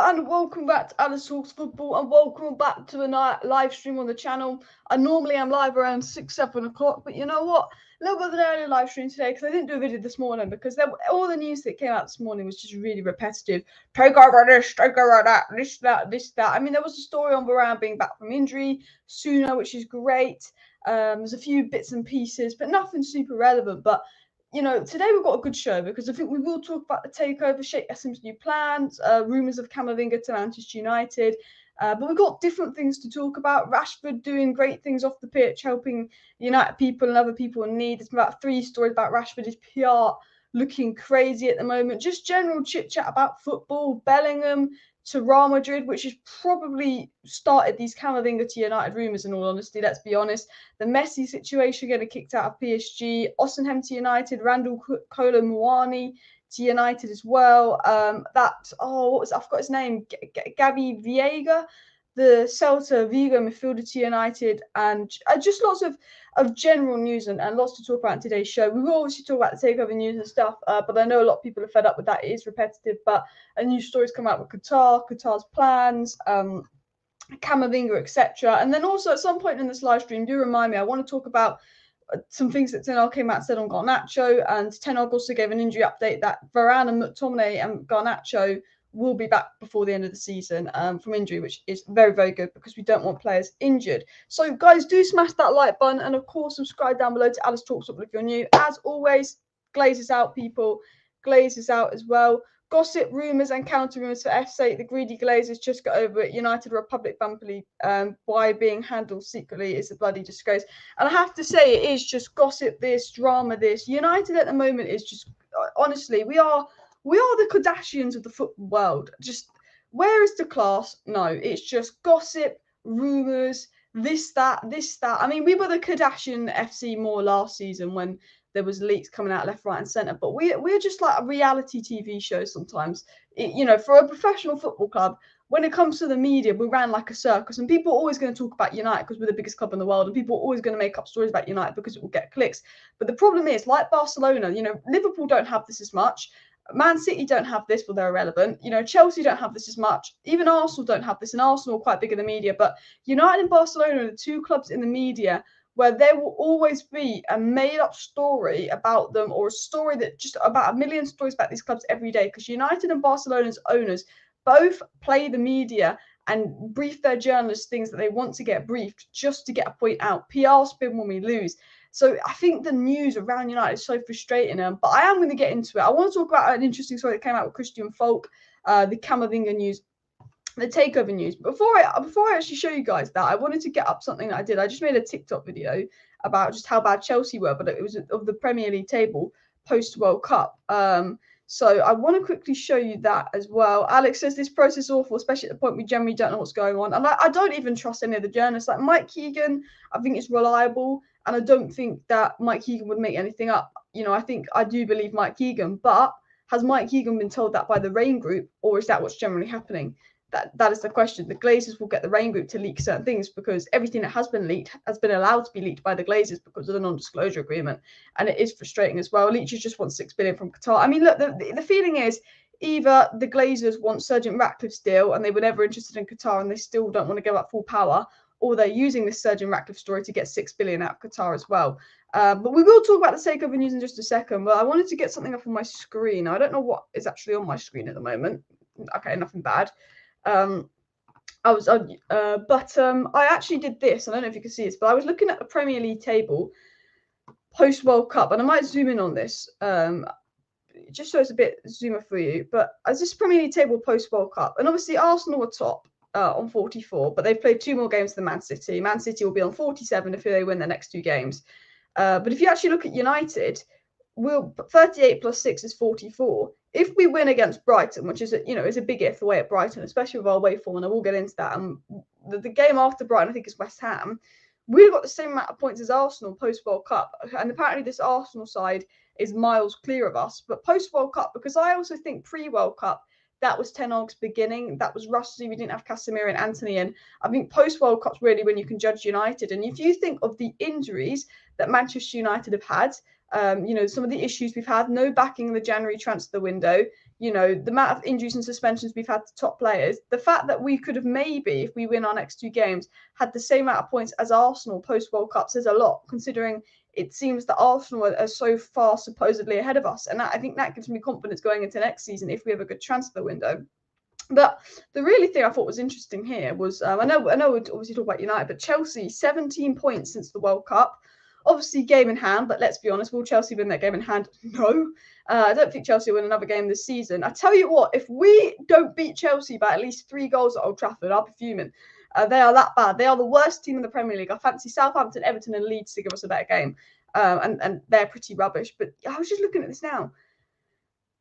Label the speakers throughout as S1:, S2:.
S1: and welcome back to Alice Talks Football, and welcome back to a live stream on the channel. I normally am live around 6-7 o'clock, but you know what? A little bit of an early live stream today because I didn't do a video this morning because all the news that came out this morning was just really repetitive. Take over this, take over that, this, that. I mean, there was a story on Varane being back from injury sooner, which is great. There's a few bits and pieces, but nothing super relevant. But you know, today we've got a good show because I think we will talk about the takeover, Sheikh Yassim's new plans, rumours of Camavinga to Manchester United. But we've got different things to talk about. Rashford doing great things off the pitch, helping United people and other people in need. There's about 3 stories about Rashford, his PR looking crazy at the moment. Just general chit-chat about football, Bellingham to Real Madrid, which has probably started these Camavinga to United rumours, in all honesty, let's be honest. The Messi situation getting kicked out of PSG, Osimhen to United, Randall Kolo Muani to United as well. I forgot his name, Gabby Viega, the Celta Vigo midfielder to United, and just lots of general news and lots to talk about in today's show. We will obviously talk about the takeover news and stuff, but I know a lot of people are fed up with that. It is repetitive, but a new story's come out with Qatar's plans, Camavinga, etc. And then also at some point in this live stream, do remind me, I want to talk about some things that Ten Hag came out and said on Garnacho, and Ten Hag also gave an injury update that Varane Man Utd and Garnacho will be back before the end of the season from injury, which is very, very good because we don't want players injured. So, guys, do smash that like button and, of course, subscribe down below to Alice Talks Football if you're new. As always, Glazers out, people. Glazers out as well. Gossip, rumours and counter-rumours for F's sake. The greedy Glazers just got over it. United were a public bumper by being handled secretly. It's a bloody disgrace. And I have to say, it is just gossip this, drama this. United at the moment is just, honestly, we are the Kardashians of the football world. Just, where is the class? No, it's just gossip, rumours, this, that. I mean, we were the Kardashian FC more last season when there was leaks coming out left, right and centre. But we're just like a reality TV show sometimes. For a professional football club, when it comes to the media, we ran like a circus. And people are always going to talk about United because we're the biggest club in the world. And people are always going to make up stories about United because it will get clicks. But the problem is, like Barcelona, Liverpool don't have this as much. Man City don't have this, well, they're irrelevant. Chelsea don't have this as much. Even Arsenal don't have this, and Arsenal are quite big in the media. But United and Barcelona are the 2 clubs in the media where there will always be a made-up story about them, or a story that just about a million stories about these clubs every day. Because United and Barcelona's owners both play the media and brief their journalists things that they want to get briefed just to get a point out. PR spin when we lose. So I think the news around United is so frustrating. But I am going to get into it. I want to talk about an interesting story that came out with Christian Falk, the Camavinga news, the takeover news. Before I actually show you guys that, I wanted to get up something that I did. I just made a TikTok video about just how bad Chelsea were, but it was of the Premier League table post World Cup. So I want to quickly show you that as well. Alex says this process is awful, especially at the point we generally don't know what's going on. And I don't even trust any of the journalists. Like Mike Keegan, I think is reliable. And I don't think that Mike Keegan would make anything up. I do believe Mike Keegan. But has Mike Keegan been told that by the Rain Group, or is that what's generally happening? That is the question. The Glazers will get the Rain Group to leak certain things because everything that has been leaked has been allowed to be leaked by the Glazers because of the non-disclosure agreement, and it is frustrating as well. Leachers just want $6 billion from Qatar. I mean, look, the feeling is either the Glazers want Sergeant Ratcliffe's deal and they were never interested in Qatar and they still don't want to give up full power, or they're using this Sergeant Ratcliffe story to get $6 billion out of Qatar as well. But we will talk about the takeover news in just a second. But I wanted to get something up on my screen. I don't know what is actually on my screen at the moment. Okay, nothing bad. I actually did this. I don't know if you can see this, but I was looking at the Premier League table post World Cup, and I might zoom in on this just so it's a bit zoomer for you. But as this Premier League table post World Cup, and obviously Arsenal were top on 44, but they've played 2 more games than Man City. Man City will be on 47 if they win their next 2 games. But if you actually look at United, 38 plus 6 is 44. If we win against Brighton, which is a big if away at Brighton, especially with our away form, and I will get into that. The game after Brighton, I think, is West Ham. We've got the same amount of points as Arsenal post World Cup, and apparently this Arsenal side is miles clear of us. But post World Cup, because I also think pre World Cup, that was Ten Hag's beginning. That was rusty. We didn't have Casemiro and Antony. And I think post World Cup's really when you can judge United. And if you think of the injuries that Manchester United have had, some of the issues we've had, no backing in the January transfer window, you know, the amount of injuries and suspensions we've had to top players, the fact that we could have maybe, if we win our next 2 games, had the same amount of points as Arsenal post-World Cup says a lot, considering it seems that Arsenal are so far supposedly ahead of us. And I think that gives me confidence going into next season if we have a good transfer window. But the really thing I thought was interesting here was, I know we'd obviously talk about United, but Chelsea, 17 points since the World Cup. Obviously, game in hand, but let's be honest, will Chelsea win that game in hand? No. I don't think Chelsea will win another game this season. I tell you what, if we don't beat Chelsea by at least 3 goals at Old Trafford, I'll be fuming. They are that bad. They are the worst team in the Premier League. I fancy Southampton, Everton, and Leeds to give us a better game. And they're pretty rubbish. But I was just looking at this now.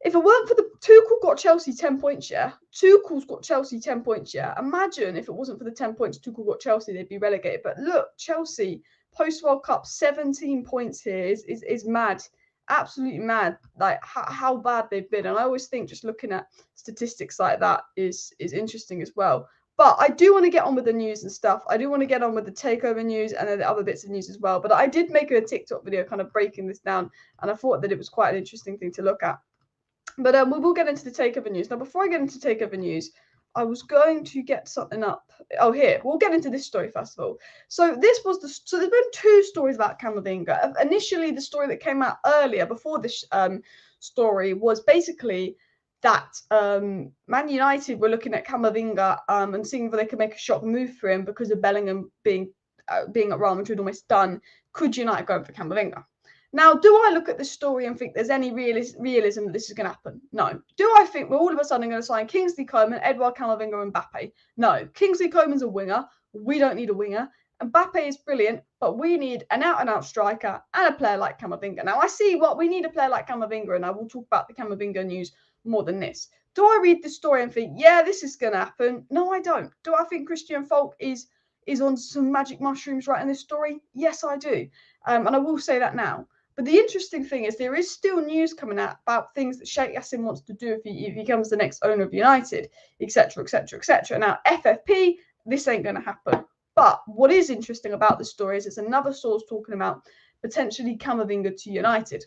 S1: If it weren't for the Tuchel got Chelsea 10 points, yeah. Tuchel's got Chelsea 10 points, yeah. Imagine if it wasn't for the 10 points Tuchel got Chelsea, they'd be relegated. But look, Chelsea, post-World Cup, 17 points here is mad. Absolutely mad. Like how bad they've been. And I always think just looking at statistics like that is interesting as well. But I do want to get on with the news and stuff. I do want to get on with the takeover news and then the other bits of news as well. But I did make a TikTok video kind of breaking this down. And I thought that it was quite an interesting thing to look at. But we will get into the takeover news. Now, before I get into takeover news, I was going to get something up. Oh, here. We'll get into this story first of all. So this was so there's been 2 stories about Camavinga. Initially, the story that came out earlier before this story was basically that Man United were looking at Camavinga and seeing if they could make a shock move for him because of Bellingham being at Real Madrid almost done. Could United go for Camavinga? Now, do I look at this story and think there's any realism that this is going to happen? No. Do I think we're all of a sudden going to sign Kingsley Coman, Edouard Camavinga and Mbappe? No. Kingsley Coman's a winger. We don't need a winger. Mbappe is brilliant, but we need an out-and-out striker and a player like Camavinga. Now, I see what we need a player like Camavinga, and I will talk about the Camavinga news more than this. Do I read the story and think, yeah, this is going to happen? No, I don't. Do I think Christian Falk is on some magic mushrooms right in this story? Yes, I do. And I will say that now. But the interesting thing is there is still news coming out about things that Sheikh Yassin wants to do if he becomes the next owner of United, etc., etc., etc. Now, FFP, this ain't going to happen. But what is interesting about the story is it's another source talking about potentially Camavinga to United.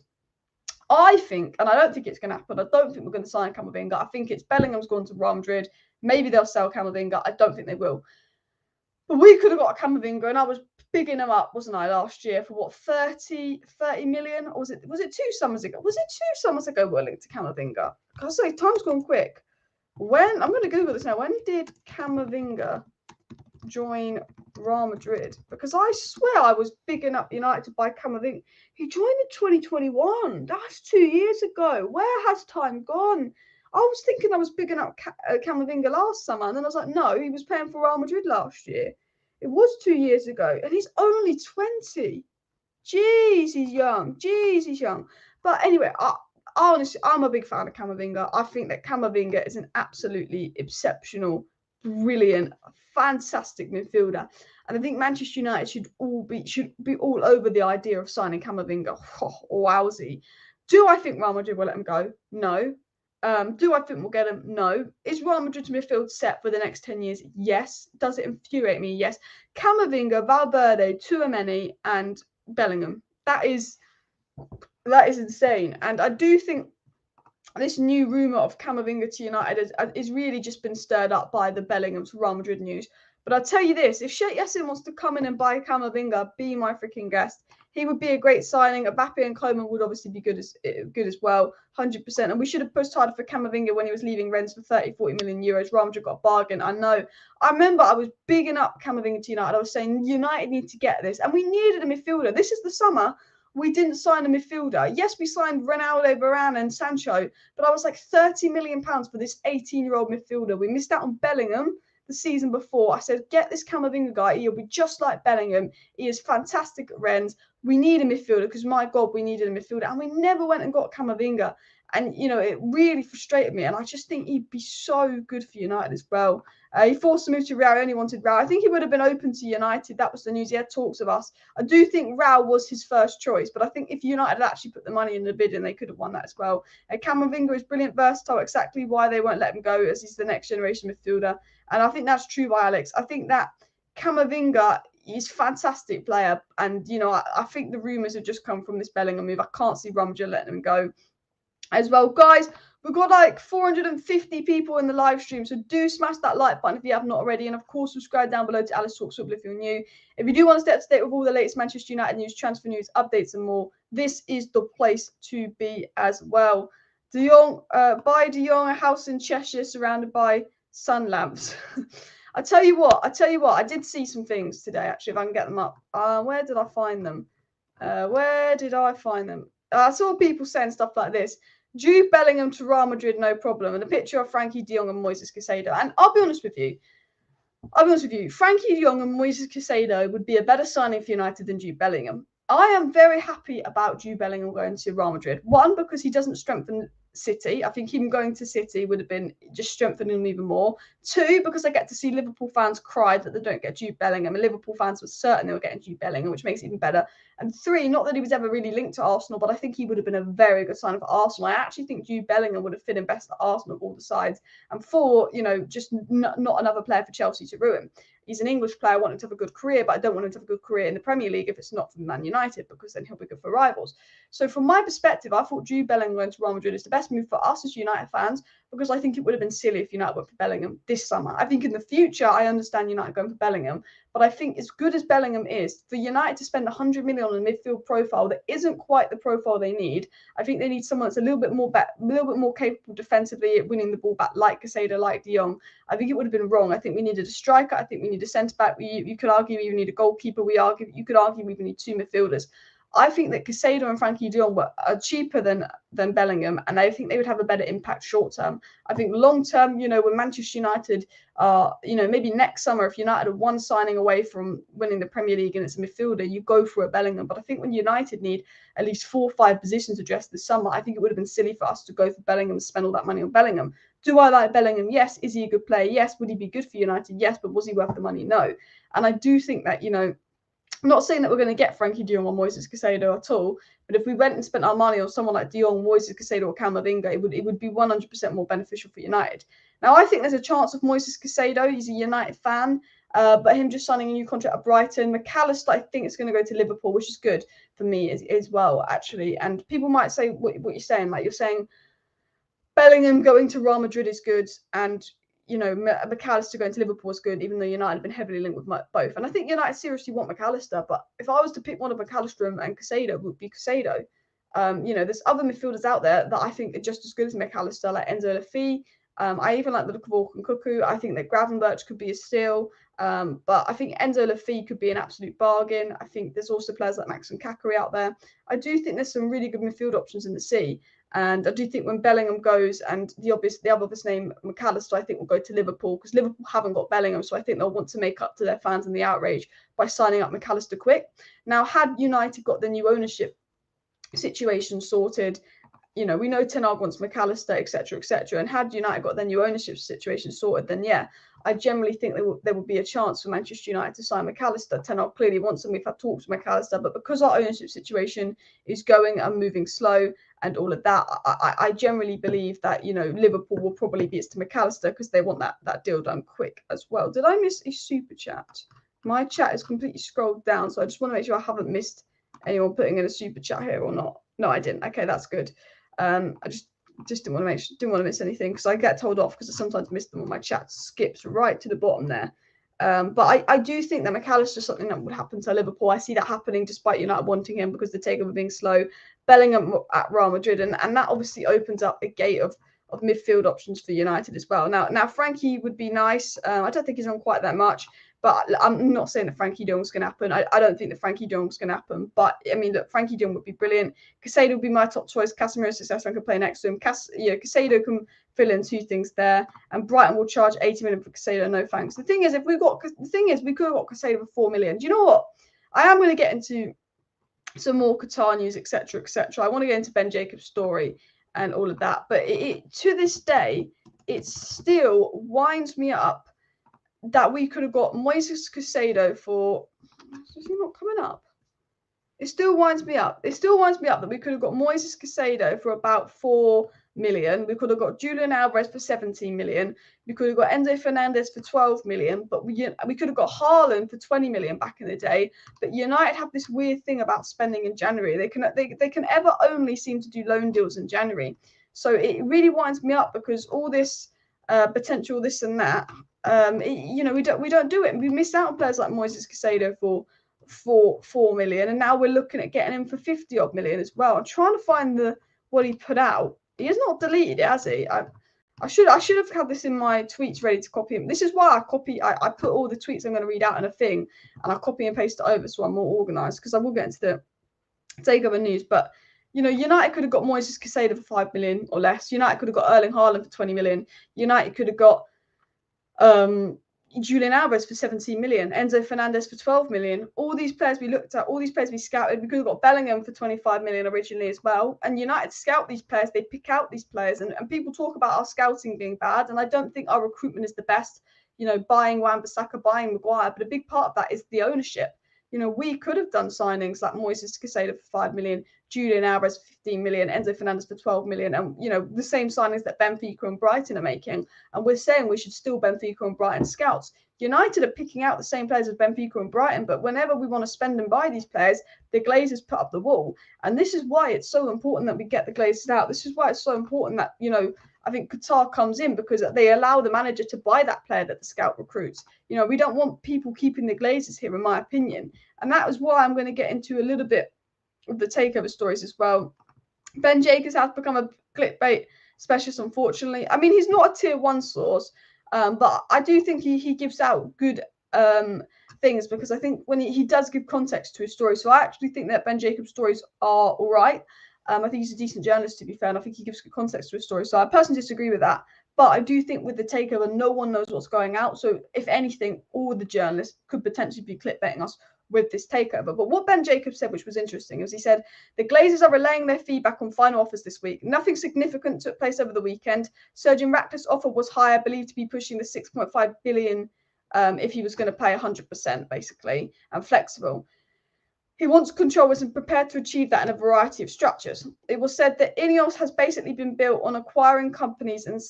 S1: I think, and I don't think it's going to happen, I don't think we're going to sign Camavinga. I think it's Bellingham's gone to Real Madrid. Maybe they'll sell Camavinga. I don't think they will. But we could have got a Camavinga, and I was bigging him up, wasn't I, last year for what, 30 million? Or was it 2 summers ago? Was it 2 summers ago we're linked to Camavinga? I say time's gone quick. When I'm going to Google this now. When did Camavinga join Real Madrid? Because I swear I was bigging up United to buy Camavinga. He joined in 2021. That's 2 years ago. Where has time gone? I was thinking I was bigging up Camavinga last summer, and then I was like, no, he was playing for Real Madrid last year. It was 2 years ago, and he's only 20. Jeez, he's young. Jeez, he's young. But anyway, honestly, I'm a big fan of Camavinga. I think that Camavinga is an absolutely exceptional, brilliant, fantastic midfielder. And I think Manchester United should be all over the idea of signing Camavinga. Oh, wowsy. Do I think Real Madrid will let him go? No. Do I think we'll get him? No. Is Real Madrid's midfield set for the next 10 years? Yes. Does it infuriate me? Yes. Camavinga, Valverde, Tchouaméni, and Bellingham. That is insane. And I do think this new rumour of Camavinga to United is really just been stirred up by the Bellingham to Real Madrid news. But I'll tell you this, if Sheikh Yassin wants to come in and buy Camavinga, be my freaking guest. He would be a great signing. Mbappe and Coman would obviously be good as well, 100%. And we should have pushed harder for Camavinga when he was leaving Rennes for 30, 40 million euros. Real Madrid got a bargain, I know. I remember I was bigging up Camavinga to United. I was saying United need to get this. And we needed a midfielder. This is the summer. We didn't sign a midfielder. Yes, we signed Ronaldo, Varane and Sancho, but I was like £30 million for this 18-year-old midfielder. We missed out on Bellingham the season before. I said, get this Camavinga guy. He'll be just like Bellingham. He is fantastic at Rennes. We need a midfielder because, my God, we needed a midfielder. And we never went and got Camavinga. And, you know, it really frustrated me. And I just think he'd be so good for United as well. He forced to move to Real. He only wanted Real. I think he would have been open to United. That was the news. He had talks of us. I do think Real was his first choice. But I think if United had actually put the money in the bid, and they could have won that as well. Camavinga is brilliant, versatile, exactly why they won't let him go, as he's the next generation midfielder. And I think that's true by Alex. I think that Camavinga is a fantastic player. And, you know, I think the rumours have just come from this Bellingham move. I can't see Real Madrid letting him go as well. Guys, We've got like 450 people in the live stream, so do smash that like button if you have not already. And of course, subscribe down below to Alice Talks Football if you're new. If you do want to stay up to date with all the latest Manchester United news, transfer news, updates, and more, this is the place to be as well. De Jong, buy De Jong a house in Cheshire surrounded by sun lamps. I tell you what, I did see some things today, actually, if I can get them up. Where did I find them? I saw people saying stuff like this. Jude Bellingham to Real Madrid, no problem. And a picture of Frankie de Jong and Moises Caicedo. And I'll be honest with you. Frankie de Jong and Moises Caicedo would be a better signing for United than Jude Bellingham. I am very happy about Jude Bellingham going to Real Madrid. One, because he doesn't strengthen City. I think him going to City would have been just strengthening him even more. Two, because I get to see Liverpool fans cry that they don't get Jude Bellingham, and Liverpool fans were certain they were getting Jude Bellingham, which makes it even better. And three, not that he was ever really linked to Arsenal, but I think he would have been a very good sign for Arsenal. I actually think Jude Bellingham would have fit in best at Arsenal of all the sides. And four, just not another player for Chelsea to ruin. He's an English player. I want him to have a good career, but I don't want him to have a good career in the Premier League if it's not for Man United, because then he'll be good for rivals. So from my perspective, I thought Jude Bellingham going to Real Madrid is the best move for us as United fans, because I think it would have been silly if United went for Bellingham this summer. I think in the future, I understand United going for Bellingham, but I think as good as Bellingham is, for United to spend 100 million on a midfield profile that isn't quite the profile they need, I think they need someone that's a little bit more capable defensively at winning the ball back, like Caicedo, like De Jong. I think it would have been wrong. I think we needed a striker. I think we need a centre back. You could argue we even need a goalkeeper. You could argue we even need two midfielders. I think that Caicedo and Frankie de Jong are cheaper than Bellingham, and I think they would have a better impact short term. I think long term, when Manchester United maybe next summer, if United are one signing away from winning the Premier League and it's a midfielder, you go for a Bellingham. But I think when United need at least 4 or 5 positions addressed this summer, I think it would have been silly for us to go for Bellingham and spend all that money on Bellingham. Do I like Bellingham? Yes. Is he a good player? Yes. Would he be good for United? Yes. But was he worth the money? No. And I do think that, I'm not saying that we're going to get Frankie de Jong or Moises Caicedo at all, but if we went and spent our money on someone like de Jong, Moises Caicedo, or Camavinga, it would be 100% more beneficial for United. Now, I think there's a chance of Moises Caicedo. He's a United fan, but him just signing a new contract at Brighton. McAllister, I think, is going to go to Liverpool, which is good for me as well, actually. And people might say what you're saying, like you're saying Bellingham going to Real Madrid is good, and McAllister going to Liverpool was good, even though United have been heavily linked with both. And I think United seriously want McAllister, but if I was to pick one of McAllister and Caicedo, it would be Caicedo. There's other midfielders out there that I think are just as good as McAllister, like Enzo Laffi. I even like the look of Orkun Cuckoo. I think that Gravenberch could be a steal, but I think Enzo Laffi could be an absolute bargain. I think there's also players like Maxim Kakari out there. I do think there's some really good midfield options in the sea. And I do think when Bellingham goes, and the other obvious name, McAllister, I think will go to Liverpool, because Liverpool haven't got Bellingham. So I think they'll want to make up to their fans and the outrage by signing up McAllister quick. Now, had United got the new ownership situation sorted, we know Ten Hag wants McAllister, etc. And had United got their new ownership situation sorted, then yeah, I generally think there will be a chance for Manchester United to sign McAllister. Ten Hag clearly wants him. We've had talks with McAllister, but because our ownership situation is going and moving slow and all of that, I generally believe that Liverpool will probably be to McAllister, because they want that deal done quick as well. Did I miss a super chat? My chat is completely scrolled down, so I just want to make sure I haven't missed anyone putting in a super chat here or not. No, I didn't. Okay, that's good. I just didn't want to miss anything, because I get told off because I sometimes miss them when my chat skips right to the bottom there. But I do think that McAllister is something that would happen to Liverpool. I see that happening despite United wanting him, because the takeover being slow. Bellingham at Real Madrid, and that obviously opens up a gate of midfield options for United as well. Now Frankie would be nice. I don't think he's on quite that much, but I'm not saying that Frankie de Jong's going to happen. I don't think that Frankie de Jong's going to happen, but I mean, look, Frankie de Jong would be brilliant. Caicedo would be my top choice. Casemiro's successor, I could play next to him. Caicedo can fill in 2 things there, and Brighton will charge 80 million for Caicedo. No thanks. The thing is, we could have got Caicedo for 4 million. Do you know what? I am going to get into some more Qatar news, etc. I want to get into Ben Jacobs' story and all of that, but to this day, it still winds me up that we could have got Moises Caicedo for. Is he not coming up? It still winds me up. That we could have got Moises Caicedo for about 4 million. We could have got Julian Alvarez for 17 million. We could have got Enzo Fernandez for 12 million. But we could have got Haaland for 20 million back in the day. But United have this weird thing about spending in January. They can ever only seem to do loan deals in January. So it really winds me up because all this potential, this and that, you know, we don't do it. And we missed out on players like Moises Caicedo for 4 million, and now we're looking at getting him for 50 odd million as well. I'm trying to find what he put out. He has not deleted it, has he? I should have had this in my tweets ready to copy him. This is why I put all the tweets I'm going to read out in a thing, and I copy and paste it over so I'm more organised, because I will get into the takeover news. But you know, United could have got Moises Caicedo for 5 million or less. United could have got Erling Haaland for 20 million. United could have got Julian Alvarez for 17 million, Enzo Fernandez for 12 million. All these players we looked at, all these players we scouted, we could have got Bellingham for 25 million originally as well. And United scout these players, they pick out these players, and people talk about our scouting being bad, and I don't think our recruitment is the best. You know, buying Wan-Bissaka, buying Maguire, but a big part of that is the ownership. You know, we could have done signings like Moises Caicedo for 5 million, Julian Alvarez for 15 million, Enzo Fernandez for 12 million, and, you know, the same signings that Benfica and Brighton are making. And we're saying we should still Benfica and Brighton scouts. United are picking out the same players as Benfica and Brighton, but whenever we want to spend and buy these players, the Glazers put up the wall. And this is why it's so important that we get the Glazers out. This is why it's so important that, you know, I think Qatar comes in, because they allow the manager to buy that player that the scout recruits. You know, we don't want people keeping the Glazers here, in my opinion. And that is why I'm going to get into a little bit of the takeover stories as well. Ben Jacobs has become a clickbait specialist, unfortunately. I mean, he's not a tier 1 source, but I do think he gives out good things, because I think when he does give context to his story. So I actually think that Ben Jacobs' stories are all right. I think he's a decent journalist, to be fair, and I think he gives good context to his story. So I personally disagree with that. But I do think with the takeover, no one knows what's going out. So if anything, all the journalists could potentially be clickbaiting us with this takeover. But what Ben Jacobs said, which was interesting, is he said, the Glazers are relaying their feedback on final offers this week. Nothing significant took place over the weekend. Sergeant Ratcliffe's offer was higher, believed to be pushing the 6.5 billion if he was going to pay 100%, basically, and flexible. He wants controllers and prepared to achieve that in a variety of structures. It was said that Ineos has basically been built on acquiring companies and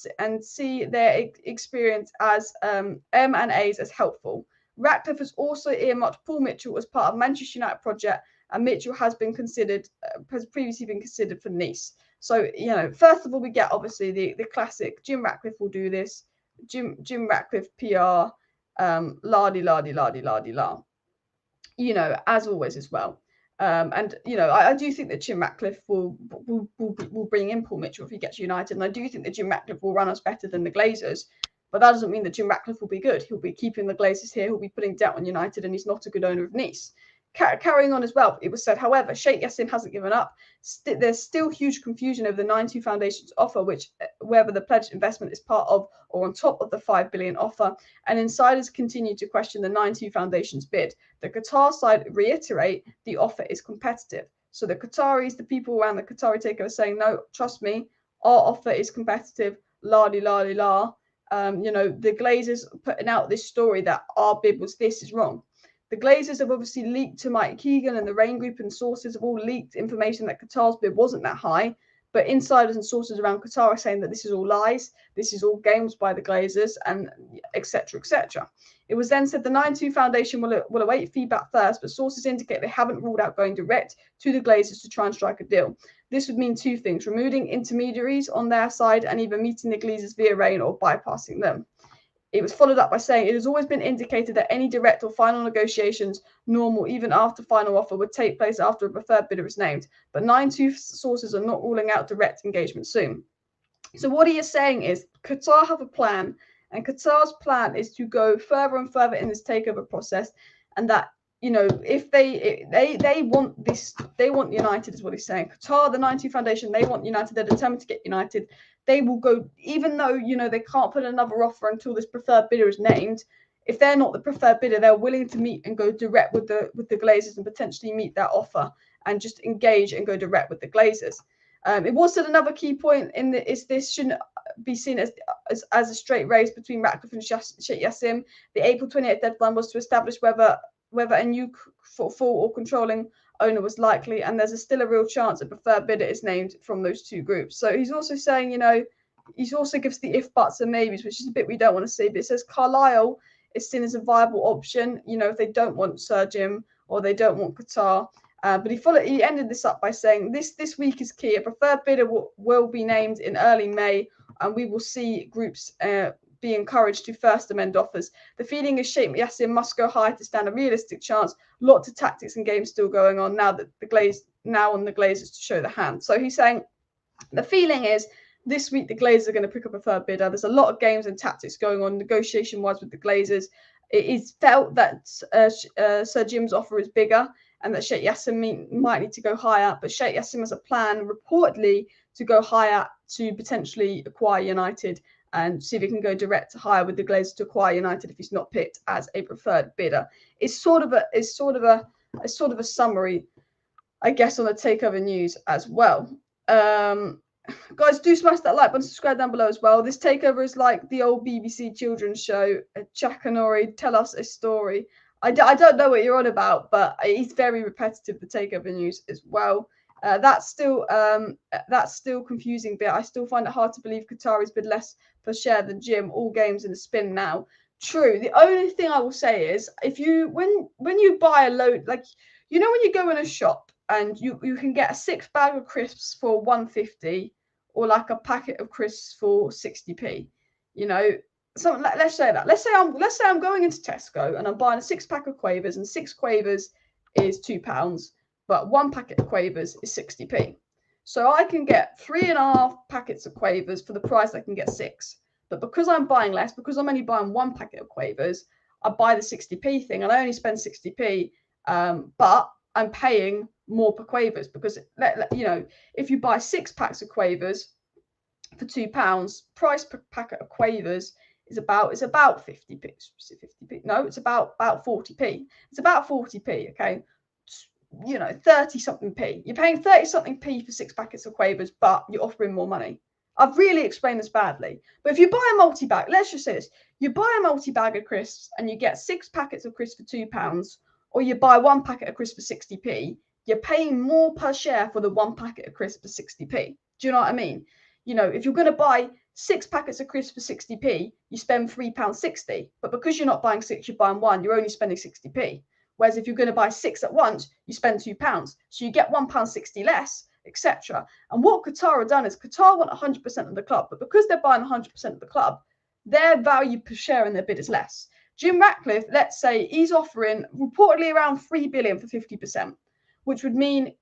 S1: see their experience as M&As as helpful. Ratcliffe has also earmarked Paul Mitchell as part of Manchester United project, and Mitchell has previously been considered for Nice. So, you know, first of all, we get obviously the classic Jim Ratcliffe will do this, Jim Ratcliffe PR, la-di-la-di-la-di-la-di-la. You know, as always as well. And, you know, I do think that Jim Ratcliffe will bring in Paul Mitchell if he gets United. And I do think that Jim Ratcliffe will run us better than the Glazers. But that doesn't mean that Jim Ratcliffe will be good. He'll be keeping the Glazers here. He'll be putting debt on United, and he's not a good owner of Nice. Carrying on as well, it was said, however, Sheikh Yassim hasn't given up. There's still huge confusion over the 92 Foundation's offer, whether the pledged investment is part of or on top of the 5 billion offer. And insiders continue to question the 92 Foundation's bid. The Qatar side reiterate the offer is competitive. So the Qataris, the people around the Qatari takeover, are saying, no, trust me, our offer is competitive. La-di-la-di-la. You know, the Glazers putting out this story that our bid was this is wrong. The Glazers have obviously leaked to Mike Keegan, and the Rain Group and sources have all leaked information that Qatar's bid wasn't that high. But insiders and sources around Qatar are saying that this is all lies. This is all games by the Glazers, and etc., etc. It was then said the 92 Foundation will await feedback first, but sources indicate they haven't ruled out going direct to the Glazers to try and strike a deal. This would mean two things: removing intermediaries on their side and either meeting the Glazers via Rain or bypassing them. It was followed up by saying it has always been indicated that any direct or final negotiations, normal even after final offer, would take place after a preferred bidder is named. But 92 sources are not ruling out direct engagement soon. So what he is saying is Qatar have a plan, and Qatar's plan is to go further and further in this takeover process, and that, you know, if they want this, they want United, is what he's saying. Qatar, the 92 Foundation, they want United. They're determined to get United. They will go, even though, you know, they can't put another offer until this preferred bidder is named. If they're not the preferred bidder, they're willing to meet and go direct with the Glazers and potentially meet that offer and just engage and go direct with the Glazers. It was said another key point in is this shouldn't be seen as a straight race between Ratcliffe and Sheikh Yassim. The April 28th deadline was to establish whether a new full or controlling owner was likely, and there's still a real chance a preferred bidder is named from those two groups. So he's also saying, you know, he also gives the if, buts, and maybes, which is a bit we don't want to see. But it says Carlisle is seen as a viable option, you know, if they don't want Sir Jim or they don't want Qatar. But he ended this up by saying, this week is key. A preferred bidder will be named in early May, and we will see groups be encouraged to first amend offers. The feeling is Sheikh Yassin must go high to stand a realistic chance. Lots of tactics and games still going on now that the Glazers to show the hand. So he's saying the feeling is this week the Glazers are going to pick up a third bidder. There's a lot of games and tactics going on negotiation-wise with the Glazers. It is felt that Sir Jim's offer is bigger and that Sheikh Yassin might need to go higher, but Sheikh Yassin has a plan reportedly to go higher to potentially acquire United and see if he can go direct to higher with the Glazers to acquire United if he's not picked as a preferred bidder. It's sort of a summary, I guess, on the takeover news as well. Guys, do smash that like button, subscribe down below as well. This takeover is like the old BBC children's show. Jack and Ori, tell us a story. I don't know what you're on about, but it's very repetitive, the takeover news as well. That's still confusing bit. I still find it hard to believe Qatari's bid less per share than Jim. All games in a spin now. True. The only thing I will say is if you when you buy a load, like when you go in a shop and you can get a 6 bag of crisps for 150 or like a packet of crisps for 60p, something like, let's say I'm going into Tesco and I'm buying a 6-pack of Quavers, and 6 Quavers is £2, but 1 packet of Quavers is 60p. So I can get 3.5 packets of Quavers for the price I can get 6. But because I'm buying less, because I'm only buying 1 packet of Quavers, I buy the 60p thing and I only spend 60p, but I'm paying more per Quavers because, if you buy 6 packs of Quavers for £2, price per packet of Quavers is about 50p. No, it's about 40p. It's about 40p, okay? 30 something p. You're paying 30 something p for 6 packets of Quavers, but you're offering more money. I've really explained this badly. But if you buy a multi-bag, let's just say this. You buy a multi-bag of crisps and you get 6 packets of crisps for £2, or you buy 1 packet of crisps for 60p, you're paying more per share for the 1 packet of crisps for 60p. Do you know what I mean? If you're going to buy 6 packets of crisps for 60p, you spend £3.60. But because you're not buying 6, you're buying 1, you're only spending 60p. Whereas if you're going to buy 6 at once, you spend £2. So you get £1.60 less, etc. And what Qatar have done is Qatar want 100% of the club, but because they're buying 100% of the club, their value per share in their bid is less. Jim Ratcliffe, let's say he's offering reportedly around 3 billion for 50%, which would mean,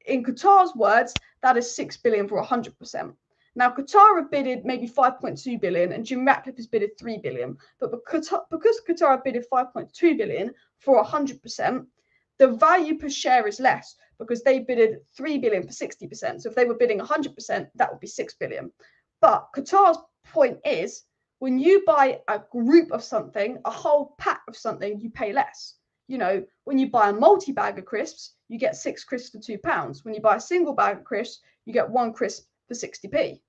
S1: in Qatar's words, that is 6 billion for 100%. Now, Qatar have bidded maybe 5.2 billion and Jim Ratcliffe has bidded 3 billion. But because Qatar have bidded 5.2 billion for 100%, the value per share is less because they bidded 3 billion for 60%. So if they were bidding 100%, that would be 6 billion. But Qatar's point is, when you buy a group of something, a whole pack of something, you pay less. When you buy a multi-bag of crisps, you get 6 crisps for £2. When you buy a single bag of crisps, you get 1 crisp for 60p.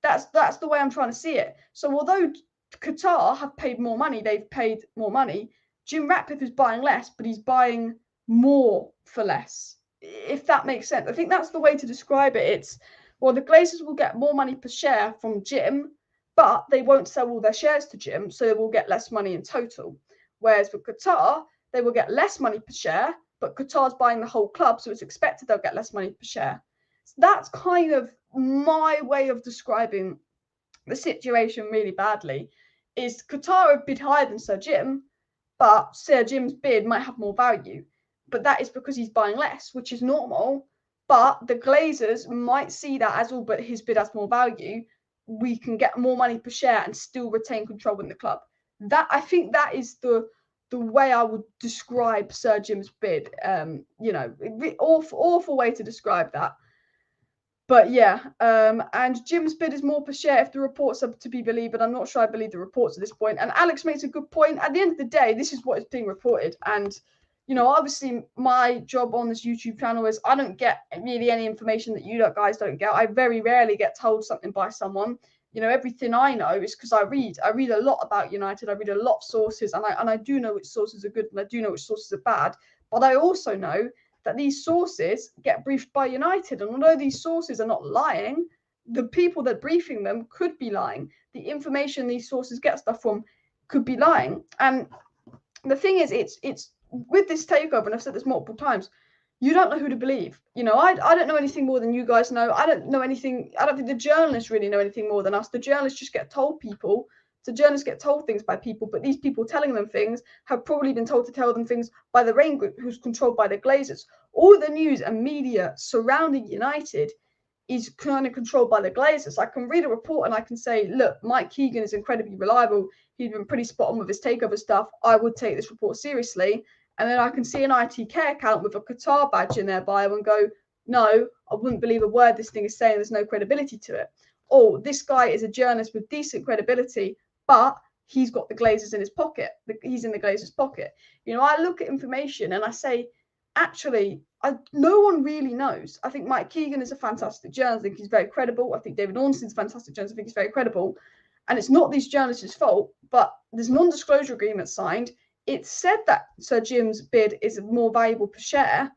S1: That's the way I'm trying to see it. So although Qatar have paid more money, they've paid more money, Jim Ratcliffe is buying less, but he's buying more for less, if that makes sense. I think that's the way to describe it. The Glazers will get more money per share from Jim, but they won't sell all their shares to Jim, so they will get less money in total. Whereas with Qatar, they will get less money per share, but Qatar's buying the whole club, so it's expected they'll get less money per share. So that's kind of my way of describing the situation really badly. Is Qatar have bid higher than Sir Jim, but Sir Jim's bid might have more value. But that is because he's buying less, which is normal. But the Glazers might see that as, but his bid has more value. We can get more money per share and still retain control in the club. I think that is the way I would describe Sir Jim's bid. Awful way to describe that. But yeah, and Jim's bid is more per share if the reports are to be believed, but I'm not sure I believe the reports at this point. And Alex makes a good point. At the end of the day, this is what is being reported. And, obviously my job on this YouTube channel is I don't get really any information that you guys don't get. I very rarely get told something by someone. Everything I know is because I read a lot about United. I read a lot of sources, and I do know which sources are good and I do know which sources are bad. But I also know that these sources get briefed by United. And although these sources are not lying, the people that are briefing them could be lying. The information these sources get stuff from could be lying. And the thing is, it's with this takeover, and I've said this multiple times, you don't know who to believe. You know, I don't know anything more than you guys know. I don't know anything. I don't think the journalists really know anything more than us. The journalists just get told people. The journalists get told things by people, but these people telling them things have probably been told to tell them things by the Rain Group, who's controlled by the Glazers. All the news and media surrounding United is kind of controlled by the Glazers. I can read a report and I can say, look, Mike Keegan is incredibly reliable. He's been pretty spot on with his takeover stuff. I would take this report seriously. And then I can see an ITK account with a Qatar badge in their bio and go, no, I wouldn't believe a word this thing is saying. There's no credibility to it. Or this guy is a journalist with decent credibility, but he's got the Glazers in his pocket. He's in the Glazers' pocket. You know, I look at information and I say, actually, no one really knows. I think Mike Keegan is a fantastic journalist. I think he's very credible. I think David Ornstein's a fantastic journalist. I think he's very credible. And it's not these journalists' fault, but there's non-disclosure agreement signed. It's said that Sir Jim's bid is more valuable per share,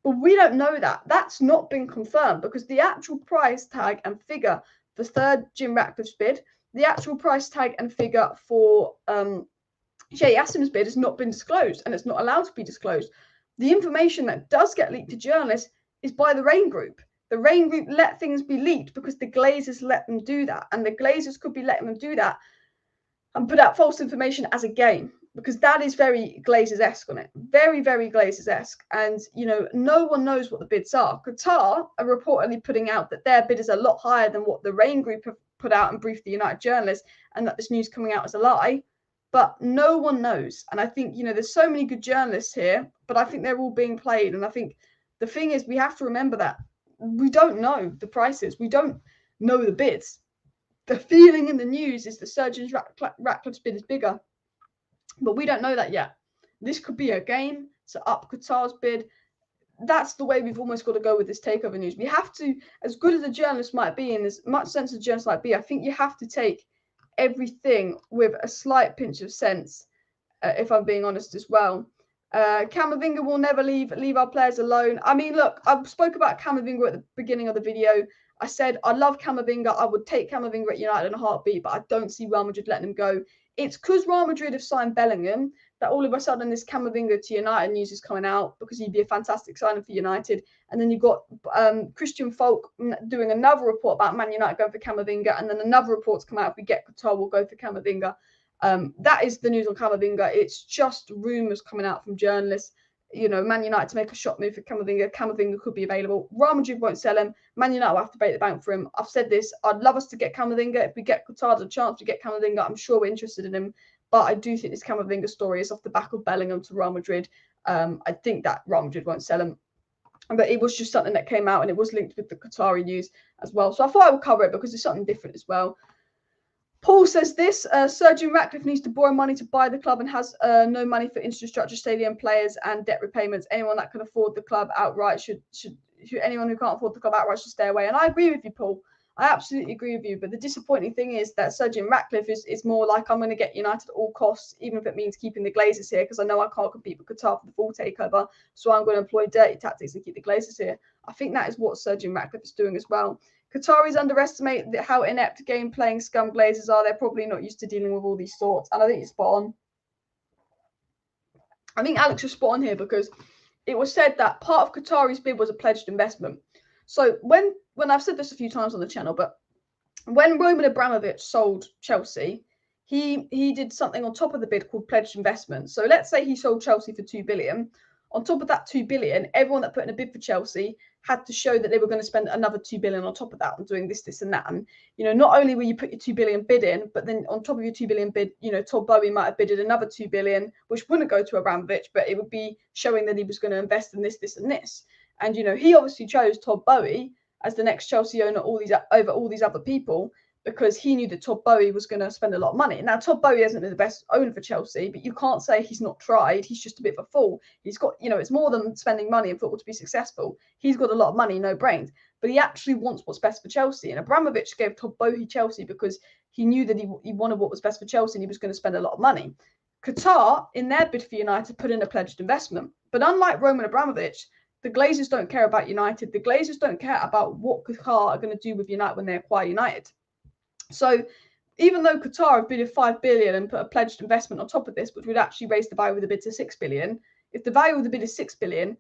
S1: but we don't know that. That's not been confirmed because the actual price tag and figure for third Jim Ratcliffe's bid, the actual price tag and figure for Jay Yassim's bid has not been disclosed, and it's not allowed to be disclosed. The information that does get leaked to journalists is by the Rain Group. The Rain Group let things be leaked because the Glazers let them do that, and the Glazers could be letting them do that and put out false information as a game, because that is very Glazers-esque on it. Very, very Glazers-esque. And, you know, no one knows what the bids are. Qatar are reportedly putting out that their bid is a lot higher than what the Rain Group have put out and briefed the United journalists, and that this news coming out is a lie. But no one knows. And I think, you know, there's so many good journalists here, but I think they're all being played. And I think the thing is, we have to remember that we don't know the prices. We don't know the bids. The feeling in the news is that Sir Jim Ratcliffe's bid is bigger, but we don't know that yet. This could be a game to up Qatar's bid. That's the way we've almost got to go with this takeover news. We have to, as good as a journalist might be, and as much sense as a journalist might be, I think you have to take everything with a slight pinch of sense, if I'm being honest as well. Camavinga will never leave our players alone. I mean, look, I spoke about Camavinga at the beginning of the video. I said I love Camavinga. I would take Camavinga at United in a heartbeat, but I don't see Real Madrid letting him go. It's because Real Madrid have signed Bellingham that all of a sudden this Camavinga to United news is coming out, because he'd be a fantastic signing for United. And then you've got Christian Falk doing another report about Man United going for Camavinga, and then another report's come out, if we get Qatar, we'll go for Camavinga. That is the news on Camavinga. It's just rumours coming out from journalists. You know, Man United to make a shot move for Camavinga. Camavinga could be available. Real Madrid won't sell him. Man United will have to break the bank for him. I've said this. I'd love us to get Camavinga. If we get Qatar a chance to get Camavinga, I'm sure we're interested in him. But I do think this Camavinga story is off the back of Bellingham to Real Madrid. I think that Real Madrid won't sell him. But it was just something that came out, and it was linked with the Qatari news as well. So I thought I would cover it because it's something different as well. Paul says this, Sir Jim Ratcliffe needs to borrow money to buy the club and has no money for infrastructure, stadium, players and debt repayments. Anyone that can afford the club outright should anyone who can't afford the club outright should stay away. And I agree with you, Paul. I absolutely agree with you. But the disappointing thing is that Sir Jim Ratcliffe is more like, I'm going to get United at all costs, even if it means keeping the Glazers here, because I know I can't compete with Qatar for the full takeover. So I'm going to employ dirty tactics and keep the Glazers here. I think that is what Sir Jim Ratcliffe is doing as well. Qataris underestimate how inept game-playing scum Glazers are. They're probably not used to dealing with all these sorts. And I think it's spot on. I think Alex was spot on here, because it was said that part of Qatari's bid was a pledged investment. So when I've said this a few times on the channel, but when Roman Abramovich sold Chelsea, he did something on top of the bid called pledged investment. So let's say he sold Chelsea for 2 billion. On top of that 2 billion, everyone that put in a bid for Chelsea had to show that they were going to spend another 2 billion on top of that on doing this, and that. And, you know, not only will you put your 2 billion bid in, but then on top of your 2 billion bid, you know, Todd Boehly might have bidded another 2 billion, which wouldn't go to Abramovich, but it would be showing that he was going to invest in this, and this. And, you know, he obviously chose Todd Boehly as the next Chelsea owner over all these other people, because he knew that Todd Boehly was going to spend a lot of money. Now, Todd Boehly hasn't been the best owner for Chelsea, but you can't say he's not tried. He's just a bit of a fool. He's got, you know, it's more than spending money in football to be successful. He's got a lot of money, no brains, but he actually wants what's best for Chelsea. And Abramovich gave Todd Boehly Chelsea because he knew that he wanted what was best for Chelsea, and he was going to spend a lot of money. Qatar, in their bid for United, put in a pledged investment. But unlike Roman Abramovich, the Glazers don't care about United. The Glazers don't care about what Qatar are going to do with United when they acquire United. So even though Qatar have bid 5 billion and put a pledged investment on top of this, which would actually raise the value of the bid to 6 billion, if the value of the bid is 6 billion,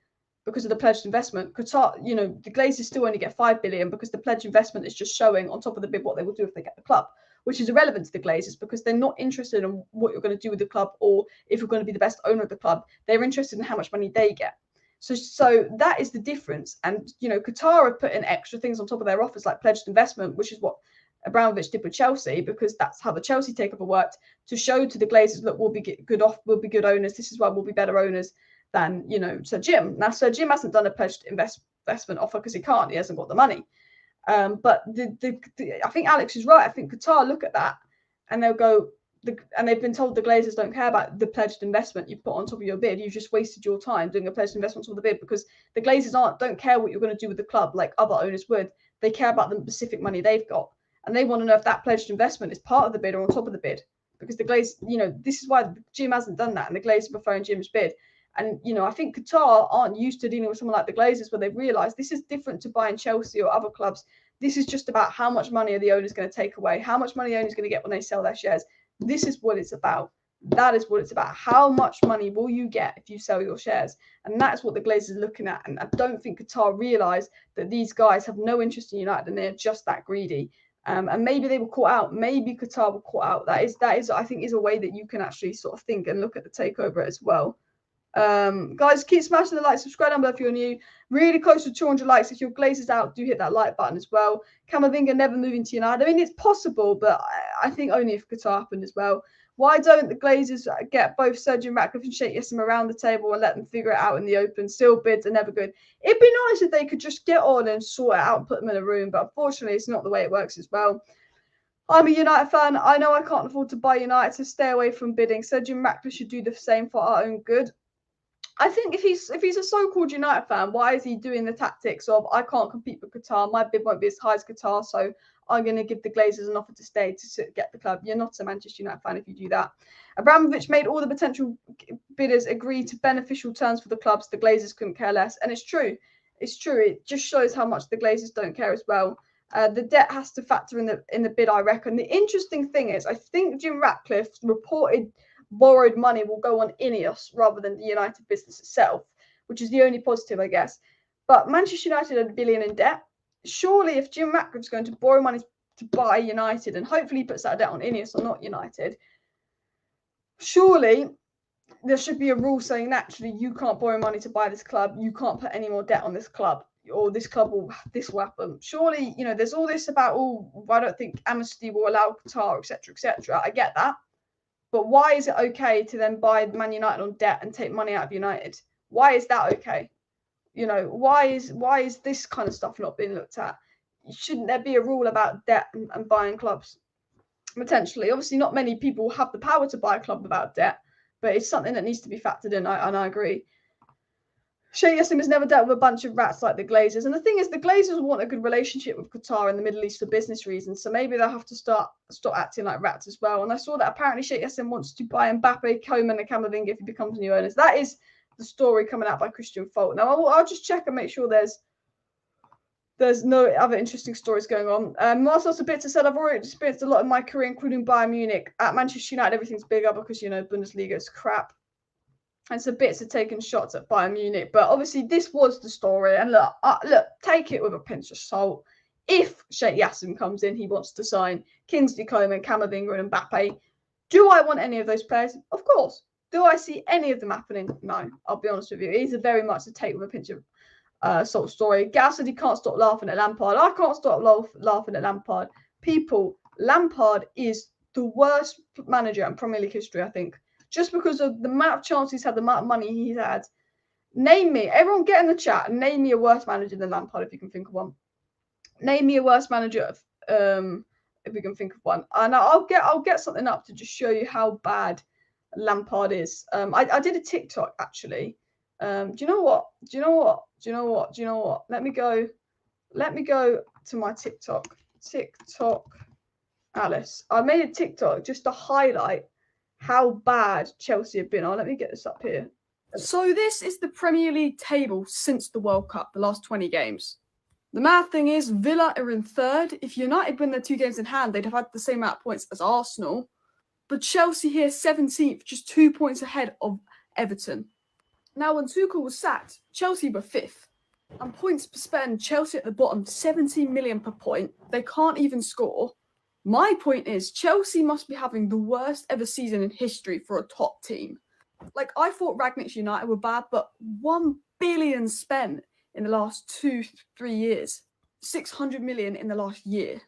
S1: because of the pledged investment. Qatar, you know, the Glazers still only get 5 billion because the pledged investment is just showing on top of the bid what they will do if they get the club, which is irrelevant to the Glazers because they're not interested in what you're going to do with the club or if you're going to be the best owner of the club. They're interested in how much money they get. So that is the difference. And, you know, Qatar have put in extra things on top of their offers like pledged investment, which is what Abramovich did with Chelsea, because that's how the Chelsea takeover worked, to show to the Glazers, look, we'll be good owners. This is why we'll be better owners than, you know, Sir Jim. Now, Sir Jim hasn't done a pledged investment offer because he can't. He hasn't got the money. But I think Alex is right. I think Qatar look at that and they'll go, and they've been told the Glazers don't care about the pledged investment you put on top of your bid. You've just wasted your time doing a pledged investment on top of the bid, because the Glazers don't care what you're going to do with the club like other owners would. They care about the specific money they've got. And they want to know if that pledged investment is part of the bid or on top of the bid. Because the Glazers, you know, this is why Jim hasn't done that, and the Glazers are preferring Jim's bid. And, you know, I think Qatar aren't used to dealing with someone like the Glazers, where they've realised this is different to buying Chelsea or other clubs. This is just about how much money are the owners going to take away, how much money the owners going to get when they sell their shares. This is what it's about. That is what it's about. How much money will you get if you sell your shares? And that's what the Glazers are looking at. And I don't think Qatar realise that these guys have no interest in United and they're just that greedy. And maybe they were caught out. Maybe Qatar were caught out. That is, I think, is a way that you can actually sort of think and look at the takeover as well. Guys, keep smashing the like, subscribe down below if you're new. Really close to 200 likes. If your Glazers out, do hit that like button as well. Camavinga never moving to United. I mean, it's possible, but I think only if Qatar happened as well. Why don't the Glazers get both Sergio Ratcliffe and Sheikh Yassim around the table and let them figure it out in the open? Still, bids are never good. It'd be nice if they could just get on and sort it out and put them in a room, but unfortunately, it's not the way it works as well. I'm a United fan. I know I can't afford to buy United, so stay away from bidding. Sergio Ratcliffe should do the same for our own good. I think if he's a so-called United fan, why is he doing the tactics of, I can't compete with Qatar, my bid won't be as high as Qatar, so I'm going to give the Glazers an offer to stay to get the club? You're not a Manchester United fan if you do that. Abramovich made all the potential bidders agree to beneficial terms for the clubs. The Glazers couldn't care less. And it's true. It's true. It just shows how much the Glazers don't care as well. The debt has to factor in the bid, I reckon. The interesting thing is, I think Jim Ratcliffe's reported borrowed money will go on Ineos rather than the United business itself, which is the only positive, I guess. But Manchester United had $1 billion in debt. Surely, if Jim Ratcliffe's going to borrow money to buy United, and hopefully he puts that debt on Ineos or not United, surely there should be a rule saying naturally you can't borrow money to buy this club, you can't put any more debt on this club, or this will happen. Surely, you know, there's all this about, I don't think amnesty will allow Qatar, etc., etc. I get that. But why is it okay to then buy Man United on debt and take money out of United? Why is that okay? You know, why is this kind of stuff not being looked at? Shouldn't there be a rule about debt and buying clubs? Potentially. Obviously, not many people have the power to buy a club without debt, but it's something that needs to be factored in, and I agree. Sheikh Yassim has never dealt with a bunch of rats like the Glazers. And the thing is, the Glazers want a good relationship with Qatar and the Middle East for business reasons. So maybe they'll have to stop acting like rats as well. And I saw that apparently Sheikh Yassim wants to buy Mbappe, Coman and Camavinga if he becomes new owners. That is the story coming out by Christian Folk. Now, I'll just check and make sure there's no other interesting stories going on. Marcel's a bit to said, I've already experienced a lot in my career, including Bayern Munich. At Manchester United, everything's bigger because, you know, Bundesliga is crap. And so bits are taking shots at Bayern Munich. But obviously, this was the story. And look, take it with a pinch of salt. If Sheikh Yassim comes in, he wants to sign Kingsley Coman, Camavinga and Mbappe. Do I want any of those players? Of course. Do I see any of them happening? No, I'll be honest with you. It is very much a take with a pinch of salt story. Gas said he can't stop laughing at Lampard. I can't stop laughing at Lampard. People, Lampard is the worst manager in Premier League history, I think. Just because of the amount of chances he's had, the amount of money he's had. Name me, everyone get in the chat and name me a worse manager than Lampard if you can think of one. Name me a worse manager if you can think of one. And I'll get something up to just show you how bad Lampard is. I did a TikTok actually. Do you know what? Let me go to my TikTok. Alice. I made a TikTok just to highlight how bad Chelsea have been. Let me get this up here. So this is the Premier League table since the World Cup, the last 20 games. The mad thing is Villa are in third. If United win their 2 games in hand, they'd have had the same amount of points as Arsenal. But Chelsea here 17th, just 2 points ahead of Everton. Now, when Tuchel was sacked, Chelsea were 5th. And points per spend, Chelsea at the bottom, 17 million per point. They can't even score. My point is, Chelsea must be having the worst ever season in history for a top team. Like, I thought Rangnick's United were bad, but 1 billion spent in the last 2-3 years. 600 million in the last year.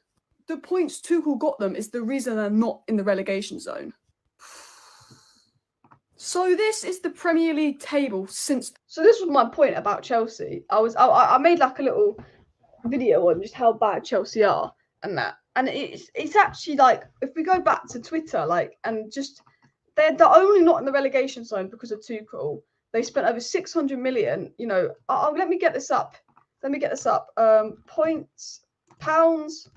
S1: The points Tuchel got them is the reason they're not in the relegation zone. So this is the Premier League table since... So this was my point about Chelsea. I made like a little video on just how bad Chelsea are and that. And it's actually like, if we go back to Twitter, like, and just... They're only not in the relegation zone because of Tuchel. They spent over 600 million, you know. Let me get this up. Pounds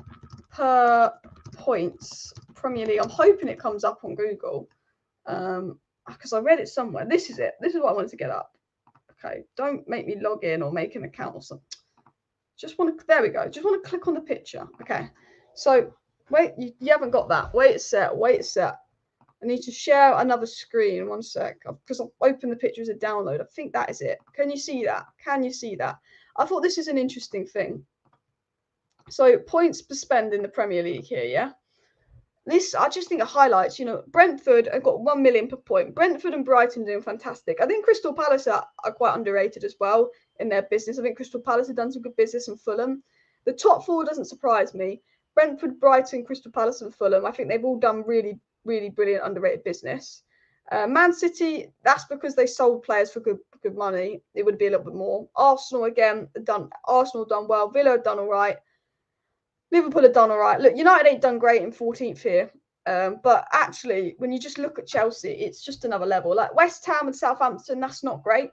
S1: per points Premier League. I'm hoping it comes up on Google. Because I read it somewhere. This is it. This is what I wanted to get up. Okay. Don't make me log in or make an account or something. There we go. Just want to click on the picture. Okay. So, wait, you haven't got that. Wait a sec. I need to share another screen. 1 sec. Because I've opened the picture as a download. I think that is it. Can you see that? I thought this is an interesting thing. So, points per spend in the Premier League here, yeah? This, I just think it highlights, you know, Brentford have got 1 million per point. Brentford and Brighton doing fantastic. I think Crystal Palace are quite underrated as well in their business. I think Crystal Palace have done some good business, and Fulham. The top 4 doesn't surprise me. Brentford, Brighton, Crystal Palace and Fulham. I think they've all done really, really brilliant underrated business. Man City, that's because they sold players for good money. It would be a little bit more. Arsenal, again, done well. Villa have done all right. Liverpool have done all right. Look, United ain't done great in 14th here. But actually, when you just look at Chelsea, it's just another level. Like West Ham and Southampton, that's not great.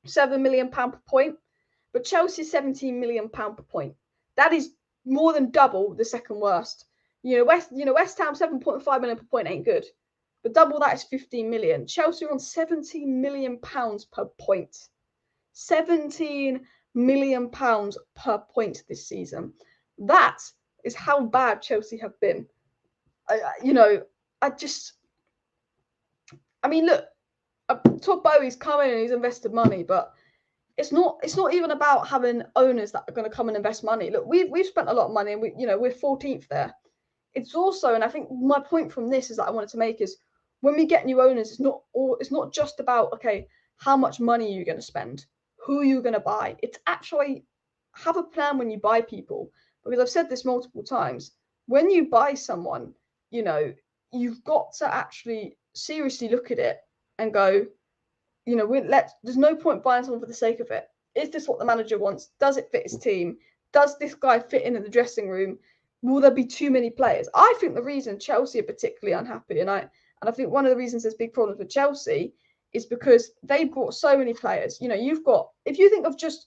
S1: £7 million per point. But Chelsea, £17 million per point. That is more than double the second worst. West Ham, 7.5 million per point ain't good. But double that is 15 million. Chelsea are on £17 million per point. £17 million per point this season. That is how bad Chelsea have been. Look, Todd Bowie's come in and he's invested money, but it's not even about having owners that are going to come and invest money. Look, we've spent a lot of money and we're 14th there. It's also, and I think my point from this is that I wanted to make is when we get new owners, it's not just about, okay, how much money you're going to spend, who you're going to buy. It's actually have a plan when you buy people. Because I've said this multiple times, when you buy someone, you've got to actually seriously look at it and go, there's no point buying someone for the sake of it. Is this what the manager wants? Does it fit his team? Does this guy fit in the dressing room? Will there be too many players? I think the reason Chelsea are particularly unhappy, and I think one of the reasons there's big problems with Chelsea is because they brought so many players. You've got, if you think of just,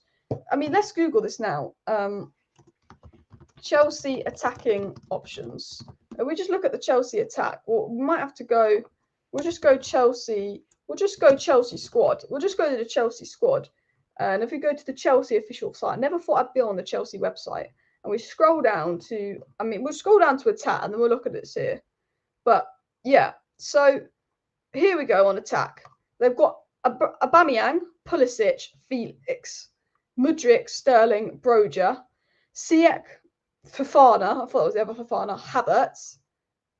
S1: let's Google this now. Chelsea attacking options. We just look at the Chelsea attack. Well, we might have to go. We'll just go Chelsea. We'll just go Chelsea squad. We'll just go to the Chelsea squad. And if we go to the Chelsea official site, I never thought I'd be on the Chelsea website. And we scroll down to, we'll scroll down to attack and then we'll look at this here. But yeah, so here we go on attack. They've got Aubameyang, Pulisic, Felix, Mudryk, Sterling, Broja, Ziyech, Fofana, I thought it was the other Fofana, Havertz,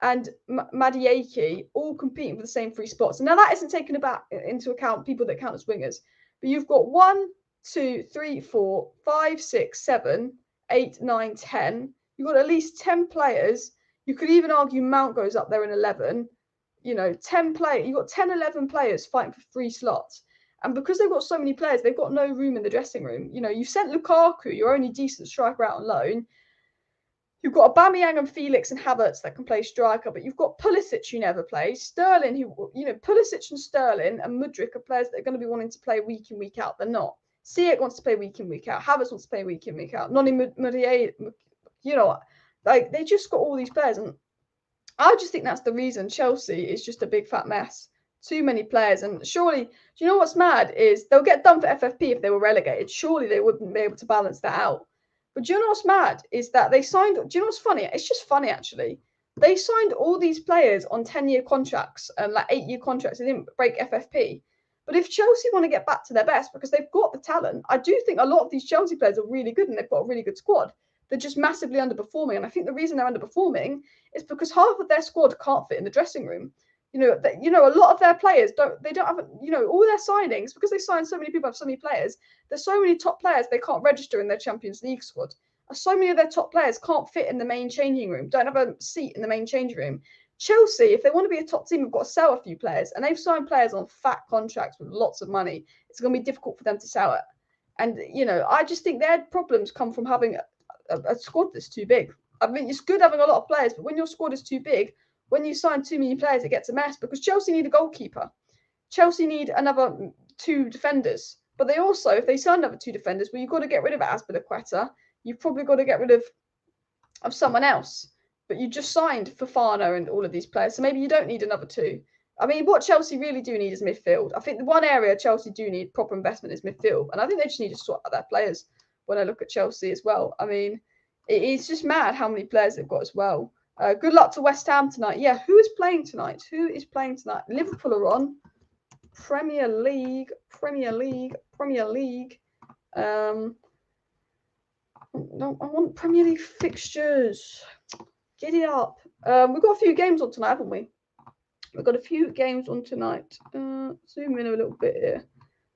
S1: and Madiaki, all competing for the same 3 spots. And now that isn't taken into account people that count as wingers. But you've got 1, 2, 3, 4, 5, 6, 7, 8, 9, 10. You've got at least 10 players. You could even argue Mount goes up there in 11. 10 players. You've got 10, 11 players fighting for 3 slots. And because they've got so many players, they've got no room in the dressing room. You sent Lukaku, your only decent striker, out on loan. You've got Aubameyang and Felix and Havertz that can play striker, but you've got Pulisic who never plays. Sterling, Pulisic and Sterling and Mudryk are players that are going to be wanting to play week in, week out. They're not. Ziyech wants to play week in, week out. Havertz wants to play week in, week out. Noni Madier, they just got all these players. And I just think that's the reason Chelsea is just a big fat mess. Too many players. And surely, do you know what's mad is they'll get done for FFP if they were relegated. Surely they wouldn't be able to balance that out. But do you know what's mad is that they signed, do you know what's funny? It's just funny, actually. They signed all these players on 10-year contracts and 8-year contracts. They didn't break FFP. But if Chelsea want to get back to their best, because they've got the talent, I do think a lot of these Chelsea players are really good and they've got a really good squad. They're just massively underperforming. And I think the reason they're underperforming is because half of their squad can't fit in the dressing room. A lot of their players don't have, all their signings, because they signed so many people, have so many players. There's so many top players they can't register in their Champions League squad. So many of their top players can't fit in the main changing room, don't have a seat in the main changing room. Chelsea, if they want to be a top team, have got to sell a few players, and they've signed players on fat contracts with lots of money. It's going to be difficult for them to sell it. And, I just think their problems come from having a squad that's too big. I mean, it's good having a lot of players, but when your squad is too big, when you sign too many players, it gets a mess, because Chelsea need a goalkeeper. Chelsea need another 2 defenders. But they also, if they sign another 2 defenders, well, you've got to get rid of Azpilicueta. You've probably got to get rid of someone else. But you just signed Fofana and all of these players, so maybe you don't need another 2. I mean, what Chelsea really do need is midfield. I think the one area Chelsea do need proper investment is midfield. And I think they just need to sort out their players when I look at Chelsea as well. I mean, it's just mad how many players they've got as well. Good luck to West Ham tonight. Yeah, who is playing tonight? Liverpool are on. Premier League. No, I want Premier League fixtures. Get it up. We've got a few games on tonight, haven't we? We've got a few games on tonight. Zoom in a little bit here.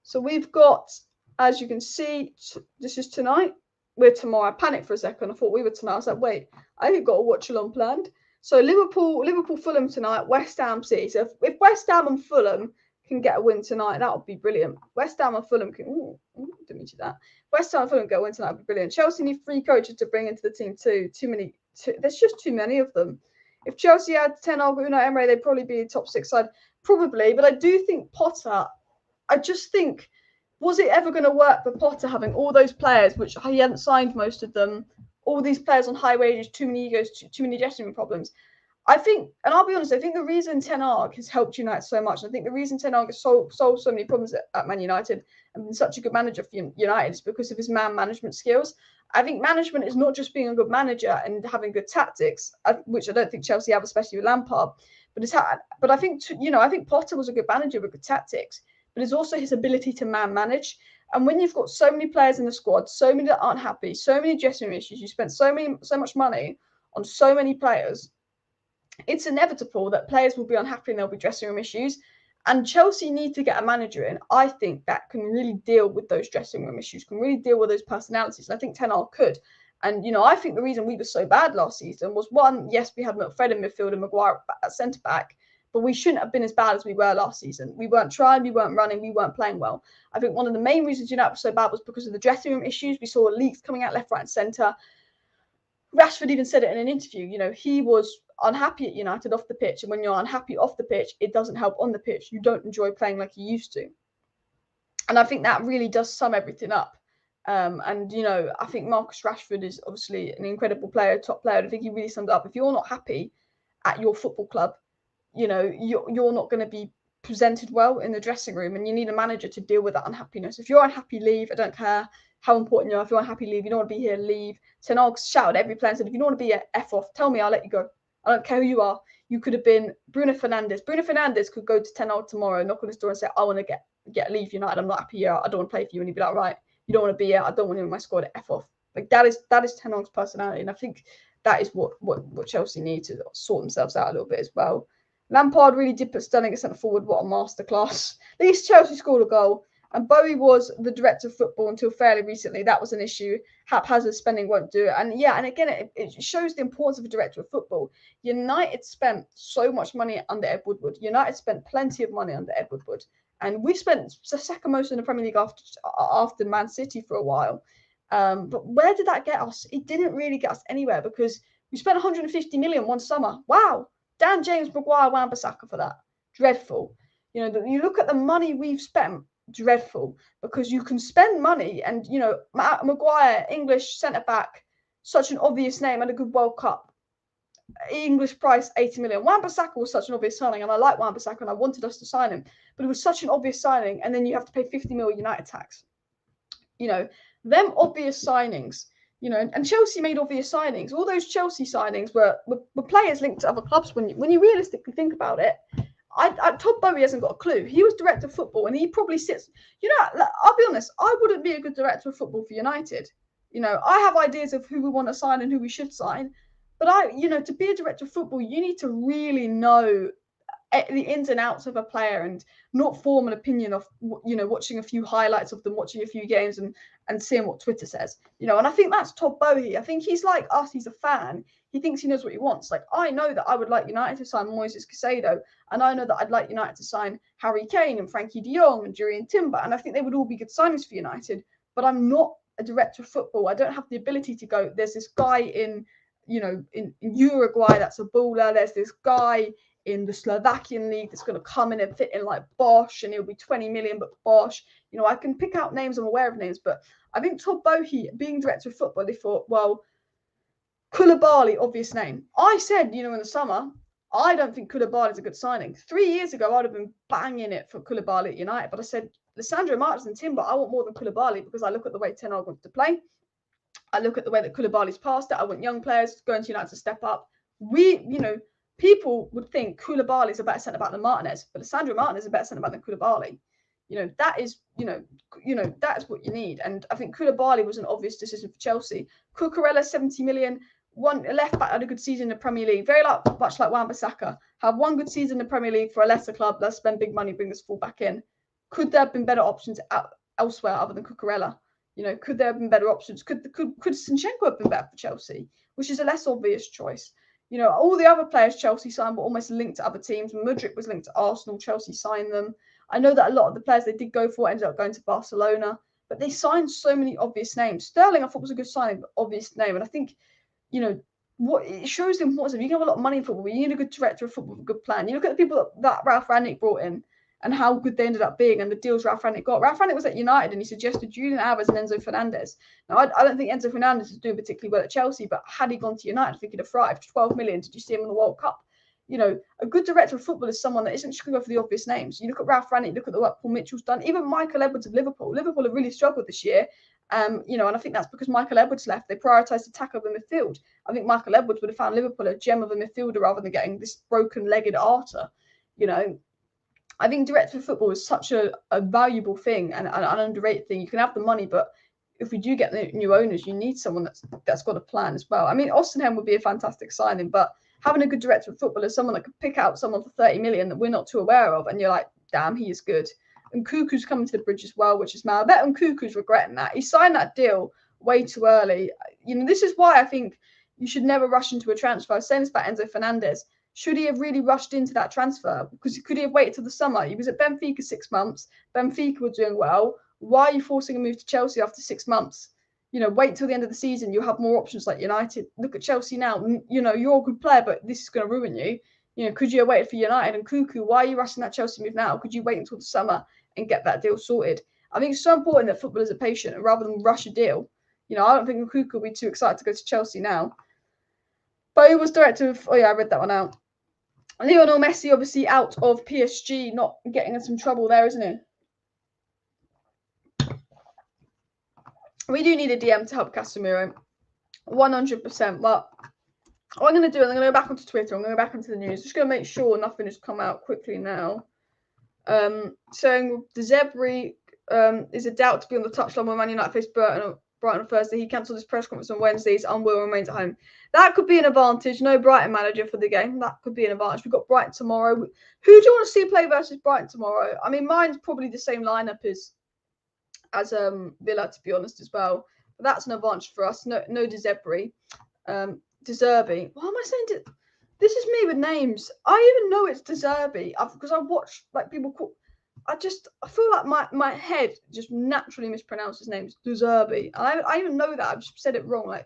S1: So we've got, as you can see, this is tonight. We're tomorrow. I panicked for a second. I thought we were tonight. I was like, wait, I haven't got a watch along planned. So Liverpool, Fulham tonight. West Ham City. So if West Ham and Fulham can get a win tonight, that would be brilliant. West Ham and Fulham can. Didn't mean to do that. West Ham and Fulham get a win tonight. Would be brilliant. Chelsea need 3 coaches to bring into the team too. There's just too many of them. If Chelsea had Ten Hag, Unai Emery, they'd probably be a top 6 side, probably. But I do think Potter. I just think, was it ever going to work for Potter having all those players, which he hadn't signed most of them, all these players on high wages, too many egos, too many dressing room problems? I think, and I'll be honest, I think the reason Ten Hag has helped United so much, and I think the reason Ten Hag has solved so many problems at Man United and been such a good manager for United is because of his man management skills. I think management is not just being a good manager and having good tactics, which I don't think Chelsea have, especially with Lampard. But I think I think Potter was a good manager with good tactics, but it's also his ability to man manage. And when you've got so many players in the squad, so many that aren't happy, so many dressing room issues, you spent so much money on so many players, it's inevitable that players will be unhappy and there'll be dressing room issues. And Chelsea need to get a manager in, I think, that can really deal with those dressing room issues, can really deal with those personalities. And I think Ten Hag could. And, I think the reason we were so bad last season was, one, yes, we had Fred in midfield and Maguire at centre-back, but we shouldn't have been as bad as we were last season. We weren't trying, we weren't running, we weren't playing well. I think one of the main reasons United was so bad was because of the dressing room issues. We saw leaks coming out left, right and centre. Rashford even said it in an interview. He was unhappy at United off the pitch. And when you're unhappy off the pitch, it doesn't help on the pitch. You don't enjoy playing like you used to. And I think that really does sum everything up. I think Marcus Rashford is obviously an incredible player, top player. I think he really sums it up. If you're not happy at your football club, you're not going to be presented well in the dressing room, and you need a manager to deal with that unhappiness. If you're unhappy, leave. I don't care how important you are. If you're unhappy, leave. You don't want to be here, leave. Ten Hag shouted at every player and said, if you don't want to be a F off, tell me, I'll let you go. I don't care who you are. You could have been Bruno Fernandes. Bruno Fernandes could go to Ten Hag tomorrow, knock on his door and say, I want to get leave United. I'm not happy here. I don't want to play for you. And he'd be like, right, you don't want to be here. I don't want him in my squad. F off. Like that is Ten Hag's personality. And I think that is what Chelsea need to sort themselves out a little bit as well. Lampard really did put Sterling at centre forward. What a masterclass. At least Chelsea scored a goal. And Bowie was the director of football until fairly recently. That was an issue. Haphazard spending won't do it. And again, it shows the importance of a director of football. United spent so much money under Ed Woodward. United spent plenty of money under Ed Woodward. And we spent the second most in the Premier League after Man City for a while. But where did that get us? It didn't really get us anywhere because we spent 150 million one summer. Wow. Dan James, Maguire, Wan-Bissaka for that. Dreadful. You look at the money we've spent. Dreadful, because you can spend money and Maguire, English centre-back, such an obvious name and a good World Cup. English price 80 million. Wan-Bissaka was such an obvious signing, and I like Wan-Bissaka and I wanted us to sign him, but it was such an obvious signing, and then you have to pay 50 million United tax. Them obvious signings, and Chelsea made obvious signings. All those Chelsea signings were players linked to other clubs when you realistically think about it. Todd Boehly hasn't got a clue. He was director of football, and he probably sits. I'll be honest. I wouldn't be a good director of football for United. I have ideas of who we want to sign and who we should sign, but to be a director of football, you need to really know the ins and outs of a player and not form an opinion of watching a few highlights of them, watching a few games and seeing what Twitter says. And I think that's Todd Boehly. I think he's like us. He's a fan. He thinks he knows what he wants. Like, I know that I would like United to sign Moises Caicedo, and I know that I'd like United to sign Harry Kane and Frankie de Jong and Jurrien Timber, and I think they would all be good signings for United. But I'm not a director of football. I don't have the ability to go, there's this guy in Uruguay that's a baller. There's this guy in the Slovakian league that's going to come in and fit in like Bosch, and he'll be 20 million, but Bosch. I can pick out names. I'm aware of names, but I think Todd Boehly, being director of football, they thought, well, Koulibaly, obvious name. I said, in the summer, I don't think Koulibaly is a good signing. 3 years ago, I'd have been banging it for Koulibaly at United, but I said, Lisandro Martins and Timber, I want more than Koulibaly, because I look at the way Ten Hag wants to play. I look at the way that Koulibaly's passed it. I want young players going to United to step up. People would think Koulibaly is a better centre-back than Martinez, but Lisandro Martinez is a better centre-back than Koulibaly. That is what you need. And I think Koulibaly was an obvious decision for Chelsea. Cucurella, 70 million, one left back had a good season in the Premier League, much like Wan-Bissaka. Have one good season in the Premier League for a lesser club. Let's spend big money, bring this full back in. Could there have been better options elsewhere other than Cucurella? Could there have been better options? Could Zinchenko have been better for Chelsea, which is a less obvious choice? All the other players Chelsea signed were almost linked to other teams. Mudryk was linked to Arsenal. Chelsea signed them. I know that a lot of the players they did go for ended up going to Barcelona, but they signed so many obvious names. Sterling, I thought, was a good signing, but obvious name. And I think, what it shows the importance of, you can have a lot of money in football, but you need a good director of football with a good plan. You look at the people that Ralf Rangnick brought in and how good they ended up being, and the deals Ralf Rangnick got. Ralf Rangnick was at United, and he suggested Julian Alvarez and Enzo Fernandez. Now, I don't think Enzo Fernandez is doing particularly well at Chelsea, but had he gone to United, I think he'd have thrived. 12 million, did you see him in the World Cup? A good director of football is someone that isn't just going to go for the obvious names. You look at Ralf Rangnick, look at the work Paul Mitchell's done, even Michael Edwards of Liverpool. Liverpool have really struggled this year. And I think that's because Michael Edwards left. They prioritised attack over midfield. I think Michael Edwards would have found Liverpool a gem of a midfielder rather than getting this broken-legged Arter. I think director of football is such a valuable thing and an underrated thing. You can have the money, but if we do get the new owners, you need someone that's got a plan as well. I mean, Ostenhem would be a fantastic signing, but having a good director of football is someone that could pick out someone for 30 million that we're not too aware of, and you're like, damn, he is good. And Cuckoo's coming to the bridge as well, which is mad. I bet on Cuckoo's regretting that. He signed that deal way too early. This is why I think you should never rush into a transfer. I was saying this about Enzo Fernandez. Should he have really rushed into that transfer? Because could he have waited till the summer? He was at Benfica 6 months. Benfica were doing well. Why are you forcing a move to Chelsea after 6 months? Wait till the end of the season. You'll have more options like United. Look at Chelsea now. You're a good player, but this is going to ruin you. Could you have waited for United? And Cuckoo, why are you rushing that Chelsea move now? Could you wait until the summer and get that deal sorted? I think it's so important that footballers are patient and rather than rush a deal. I don't think Cuckoo will be too excited to go to Chelsea now. But he was director of, I read that one out. Lionel Messi obviously out of PSG, not getting in some trouble there, isn't he? We do need a DM to help Casemiro, 100%. But what I'm going to do, I'm going to go back onto Twitter. I'm going to go back onto the news. Just going to make sure nothing has come out quickly now. Saying De Zerbi is a doubt to be on the touchline when Man United face Brighton on Thursday. He cancelled his press conference on Wednesday. He's unwell and remains at home. That could be an advantage. No Brighton manager for the game. That could be an advantage. We've got Brighton tomorrow. Who do you want to see play versus Brighton tomorrow? I mean, mine's probably the same lineup as Villa, to be honest, as well. But that's an advantage for us. No De Zerbi. De Zerbi. Why am I saying this is me with names? I even know it's De Zerbi because I watched people call. I feel like my head just naturally mispronounces names. De Zerbi. I even know that. I've just said it wrong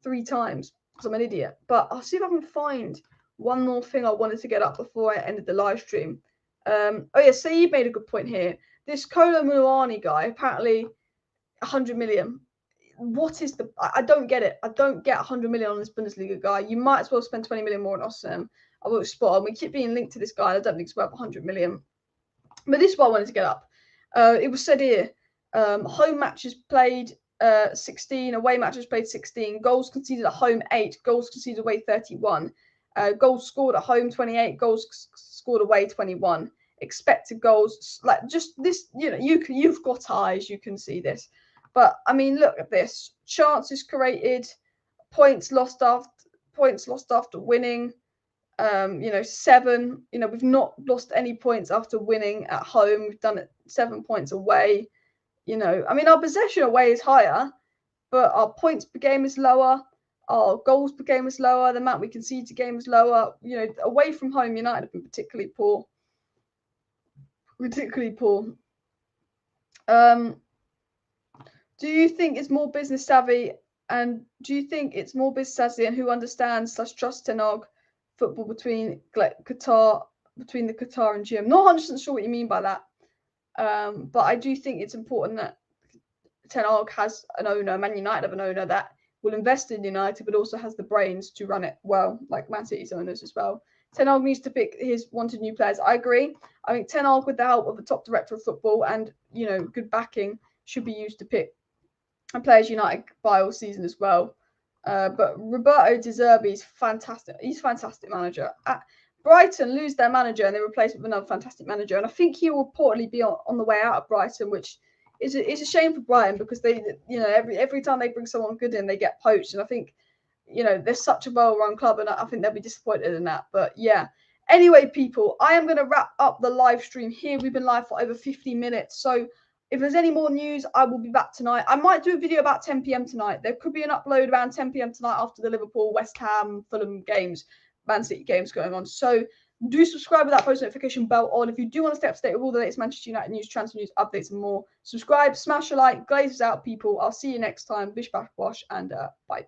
S1: 3 times because I'm an idiot. But I'll see if I can find one more thing I wanted to get up before I ended the live stream. Saeed made a good point here. This Kolo Muani guy, apparently 100 million. What is I don't get it. I don't get 100 million on this Bundesliga guy. You might as well spend 20 million more on Ossam. I will spot on. We keep being linked to this guy. I don't think it's worth 100 million. But this is what I wanted to get up. It was said here, home matches played 16, away matches played 16, goals conceded at home 8, goals conceded away 31. Goals scored at home 28, goals scored away 21. Expected goals, like just this, you know, you've got eyes, you can see this. But I mean, look at this: chances created, points lost after winning. You know, 7. You know, we've not lost any points after winning at home. We've done it 7 points away. You know, I mean, our possession away is higher, but our points per game is lower. Our goals per game is lower. The amount we concede to game is lower. You know, away from home, United have been particularly poor. Particularly poor. Do you think it's more business savvy? And do you think it's more business savvy and who understands / trusts Ten Hag football between the Qatar and GM? Not 100% sure what you mean by that. But I do think it's important that Ten Hag has an owner, Man United have an owner that will invest in United, but also has the brains to run it well, like Man City's owners as well. Ten Hag needs to pick his wanted new players. I agree. I think Ten Hag, with the help of a top director of football and, you know, good backing, should be used to pick players United buy all season as well. But Roberto De Zerbi is fantastic. He's a fantastic manager. Brighton lose their manager and they replace it with another fantastic manager. And I think he will reportedly be on the way out of Brighton, which is a shame for Brighton because they, you know, every time they bring someone good in, they get poached. And I think, you know, they're such a well-run club, and I think they'll be disappointed in that. But yeah. Anyway, people, I am going to wrap up the live stream here. We've been live for over 50 minutes. So if there's any more news, I will be back tonight. I might do a video about 10 p.m. tonight. There could be an upload around 10 p.m. tonight after the Liverpool, West Ham, Fulham games, Man City games going on. So do subscribe with that post notification bell on. If you do want to stay up to date with all the latest Manchester United news, transfer news, updates, and more, subscribe, smash a like. Glazers out, people. I'll see you next time. Bish, bash, wash, and bye.